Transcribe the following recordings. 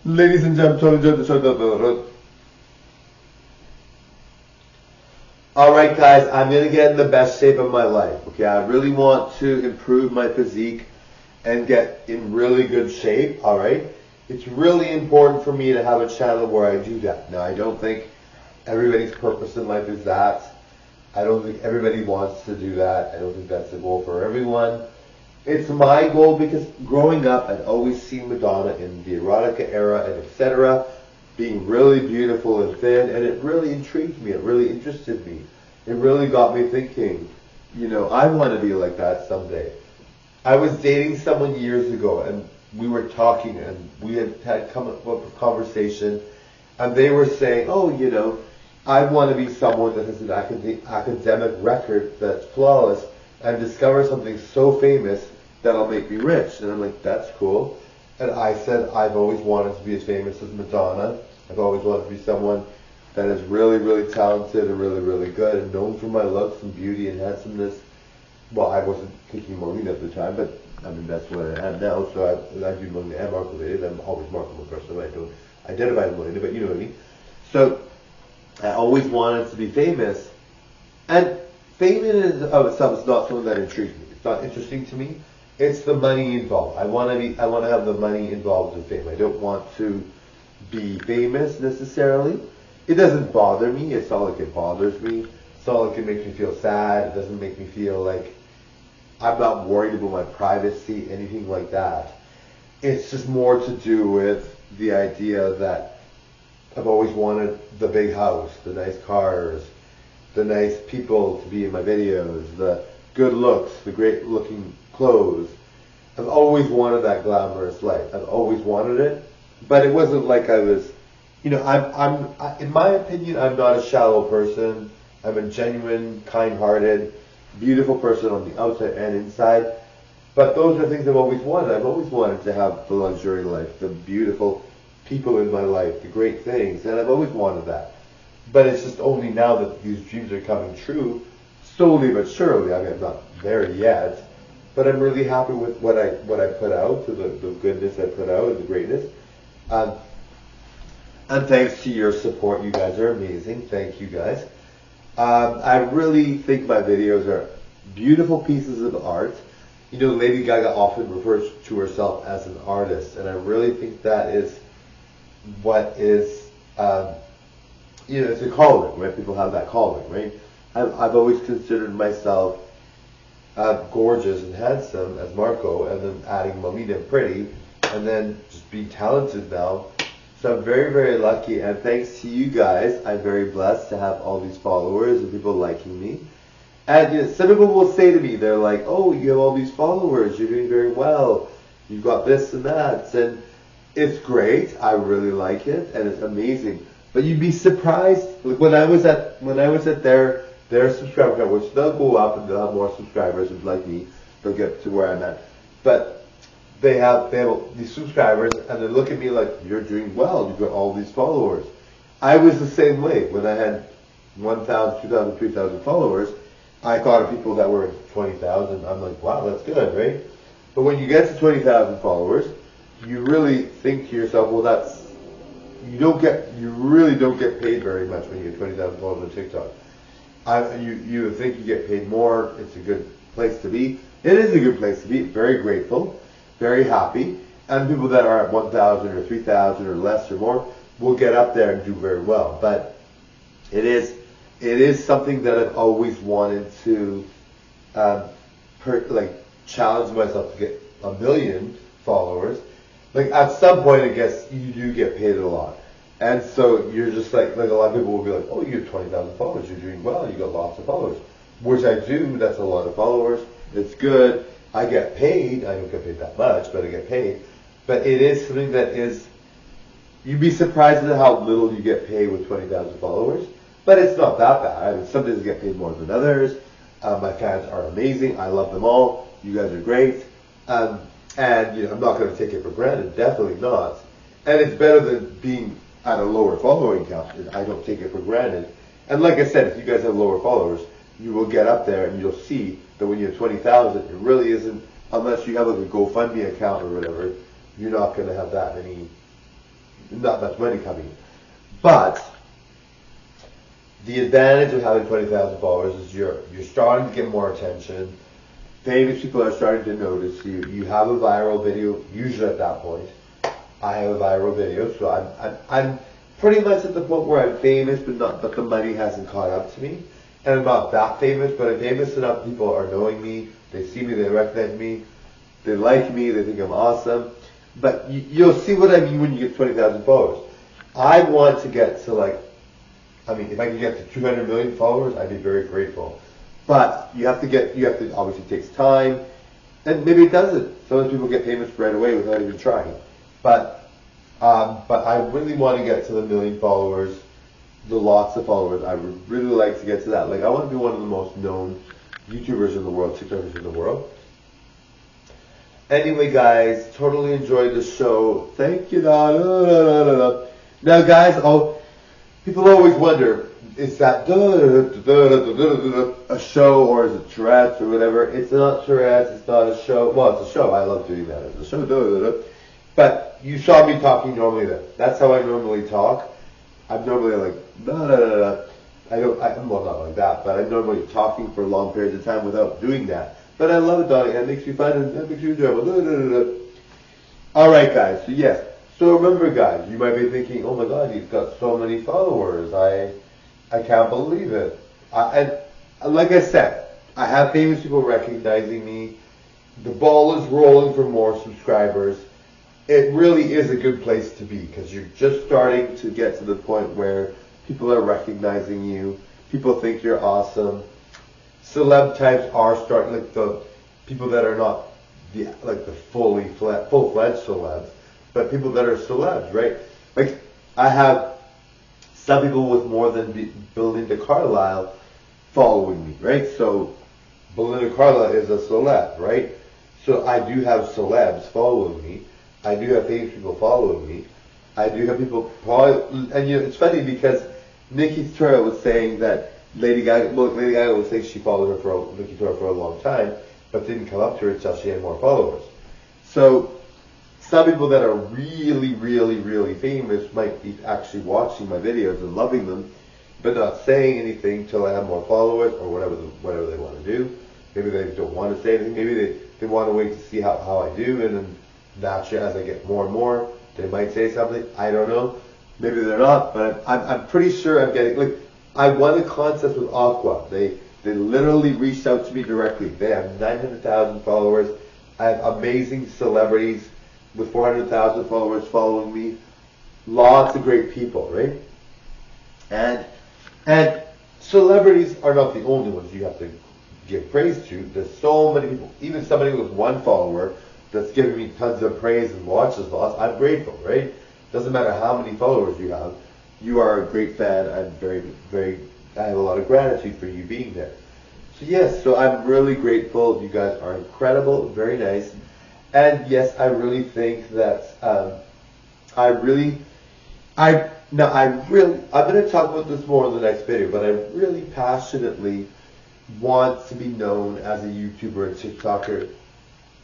Ladies and gentlemen, alright guys, I'm going to get in the best shape of my life, okay? I really want to improve my physique and get in really good shape, alright? It's really important for me to have a channel where I do that. Now, I don't think everybody's purpose in life is that. I don't think everybody wants to do that. I don't think that's the goal for everyone. It's my goal because growing up, I'd always seen Madonna in the erotica era and etc. being really beautiful and thin, and it really intrigued me. It really interested me. It really got me thinking, you know, I want to be like that someday. I was dating someone years ago, and we were talking, and we had come up with a conversation, and they were saying, oh, you know, I want to be someone that has an academic record that's flawless and discover something so famous that'll make me rich. And I'm like, that's cool. And I said, I've always wanted to be as famous as Madonna. I've always wanted to be someone that is really, really talented and really, really good and known for my looks and beauty and handsomeness. Well, I wasn't kicking Maureen at the time, but I mean, that's what I am now. So I do Maureen and Mark related. I'm always Markable person. I don't identify as Maureen, but you know what I mean. So I always wanted to be famous. And fame in and of itself is not something that intrigues me. It's not interesting to me. It's the money involved. I want to have the money involved in fame. I don't want to be famous necessarily. It doesn't bother me. It's not like it bothers me. It's not like it makes me feel sad. It doesn't make me feel like I'm not worried about my privacy, anything like that. It's just more to do with the idea that I've always wanted the big house, the nice cars, the nice people to be in my videos, the good looks, the great looking clothes. I've always wanted that glamorous life. I've always wanted it, but it wasn't like I was, you know, in my opinion, I'm not a shallow person. I'm a genuine, kind-hearted, beautiful person on the outside and inside. But those are things I've always wanted. I've always wanted to have the luxury life, the beautiful people in my life, the great things, and I've always wanted that. But it's just only now that these dreams are coming true, slowly but surely. I mean, I'm not there yet, but I'm really happy with what I put out, the goodness I put out, and the greatness. And thanks to your support, you guys are amazing. Thank you guys. I really think my videos are beautiful pieces of art. You know, Lady Gaga often refers to herself as an artist, and I really think that is what is, you know, it's a calling, right? People have that calling, right? I've always considered myself gorgeous and handsome as Marco, and then adding Mamita and pretty, and then just being talented now. So I'm very, very lucky, and thanks to you guys, I'm very blessed to have all these followers and people liking me. And you know, some people will say to me, they're like, oh, you have all these followers, you're doing very well, you've got this and that, and it's great, I really like it, and it's amazing. But you'd be surprised, like when I was at their subscriber count, which they'll go up and they'll have more subscribers like me, they'll get to where I'm at. But they have these subscribers, and they look at me like, you're doing well, you've got all these followers. I was the same way. When I had 1,000, 2,000, 3,000 followers, I thought of people that were 20,000. I'm like, wow, that's good, right? But when you get to 20,000 followers, you really think to yourself, well, you really don't get paid very much when you get 20,000 followers on TikTok. You would think you get paid more. It's a good place to be. It is a good place to be. Very grateful. Very happy, and people that are at 1,000 or 3,000 or less or more will get up there and do very well. But it is something that I've always wanted to challenge myself to get 1 million followers. Like at some point, I guess you do get paid a lot, and so you're just like a lot of people will be like, oh, you have 20,000 followers, you're doing well, you got lots of followers, which I do. That's a lot of followers. It's good. I get paid. I don't get paid that much, but I get paid. But it is something that is, you'd be surprised at how little you get paid with 20,000 followers. But it's not that bad. I mean, some days I get paid more than others. My fans are amazing. I love them all. You guys are great. And you know, I'm not going to take it for granted. Definitely not. And it's better than being at a lower following count. I don't take it for granted. And like I said, if you guys have lower followers, you will get up there and you'll see that when you have 20,000, it really isn't, unless you have like a GoFundMe account or whatever, you're not going to have that many not much money coming in. But the advantage of having 20,000 followers is you're starting to get more attention. Famous people are starting to notice you. You have a viral video, usually at that point. I have a viral video, so I'm pretty much at the point where I'm famous, but the money hasn't caught up to me. And I'm not that famous, but I'm famous enough. People are knowing me. They see me. They recognize me. They like me. They think I'm awesome. But you'll see what I mean when you get 20,000 followers. I want to get to if I can get to 200 million followers, I'd be very grateful. But you have to obviously it takes time, and maybe it doesn't. Some people get famous right away without even trying. But I really want to get to the million followers, the lots of followers. I would really like to get to that. I want to be one of the most known YouTubers in the world, TikTokers in the world. Anyway, guys, totally enjoyed the show. Thank you. Now, guys, people always wonder, is that a show or is it Tourette's or whatever? It's not Tourette's. It's not a show. Well, it's a show. I love doing that. It's a show. But you saw me talking normally then. That's how I normally talk. I'm normally I'm not like that, but I'm normally talking for long periods of time without doing that. But I love it, darling. It makes me fun and it makes me enjoyable. Alright, guys. So, yes. So remember, guys, you might be thinking, oh my God, he's got so many followers. I can't believe it. And like I said, I have famous people recognizing me. The ball is rolling for more subscribers. It really is a good place to be because you're just starting to get to the point where people are recognizing you. People think you're awesome. Celeb types are starting, the people that are not the full-fledged celebs, but people that are celebs, right? I have some people with more than Belinda Carlisle following me, right? So Belinda Carlisle is a celeb, right? So I do have celebs following me. I do have famous people following me. I do have people and it's funny because Nikki Tutorial was saying that Lady Gaga was saying she followed her Nikki Tutorial for a long time, but didn't come up to her until she had more followers. So some people that are really, really, really famous might be actually watching my videos and loving them, but not saying anything till I have more followers or whatever they want to do. Maybe they don't want to say anything. Maybe they want to wait to see how I do, and then naturally as I get more and more, they might say something. I don't know. Maybe they're not, but I'm pretty sure I'm getting I won a contest with Aqua. They literally reached out to me directly. They have 900,000 followers. I have amazing celebrities with 400,000 followers following me. Lots of great people, right? And celebrities are not the only ones you have to give praise to. There's so many people, even somebody with one follower that's giving me tons of praise and watches lots. I'm grateful, right? Doesn't matter how many followers you have. You are a great fan. I'm I have a lot of gratitude for you being there. So yes, so I'm really grateful. You guys are incredible, very nice. And yes, I really think that I'm going to talk about this more in the next video, but I really passionately want to be known as a YouTuber and TikToker.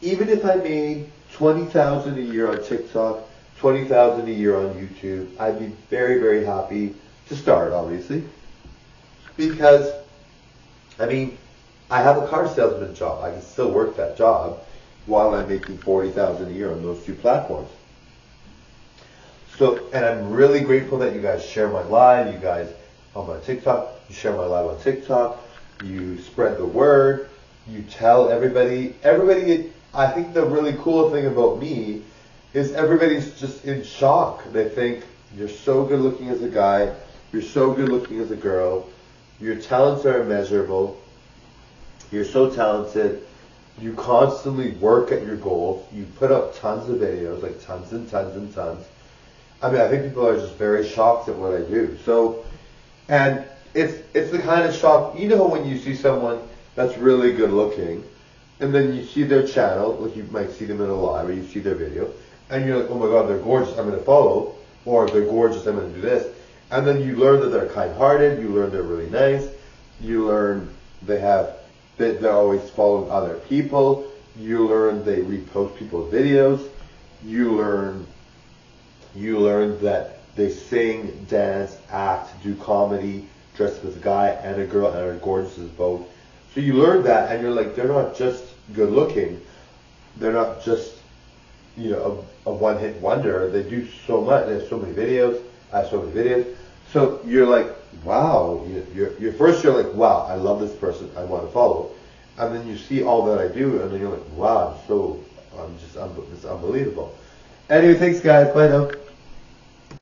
Even if I made $20,000 a year on TikTok, $20,000 a year on YouTube, I'd be very, very happy to start, obviously. Because, I have a car salesman job. I can still work that job while I'm making $40,000 a year on those two platforms. So, and I'm really grateful that you guys share my live. You guys on my TikTok, you share my live on TikTok. You spread the word. You tell everybody. I think the really cool thing about me is everybody's just in shock. They think you're so good looking as a guy. You're so good looking as a girl. Your talents are immeasurable. You're so talented. You constantly work at your goals. You put up tons of videos, tons and tons and tons. I think people are just very shocked at what I do. So, and it's the kind of shock, when you see someone that's really good looking, and then you see their channel, you might see them in a live, or you see their video, and you're like, oh my God, they're gorgeous, I'm going to follow, or they're gorgeous, I'm going to do this. And then you learn that they're kind-hearted, you learn they're really nice, you learn they're always following other people, you learn they repost people's videos, you learn that They sing, dance, act, do comedy, dress as a guy and a girl, and are gorgeous as both. So you learn that, and you're like, they're not just good looking. They're not just, you know, a one-hit wonder. They do so much. They have so many videos. I have so many videos. So you're like, wow. You're like, wow, I love this person. I want to follow. And then you see all that I do, and then you're like, wow, it's unbelievable. Anyway, thanks guys. Bye now.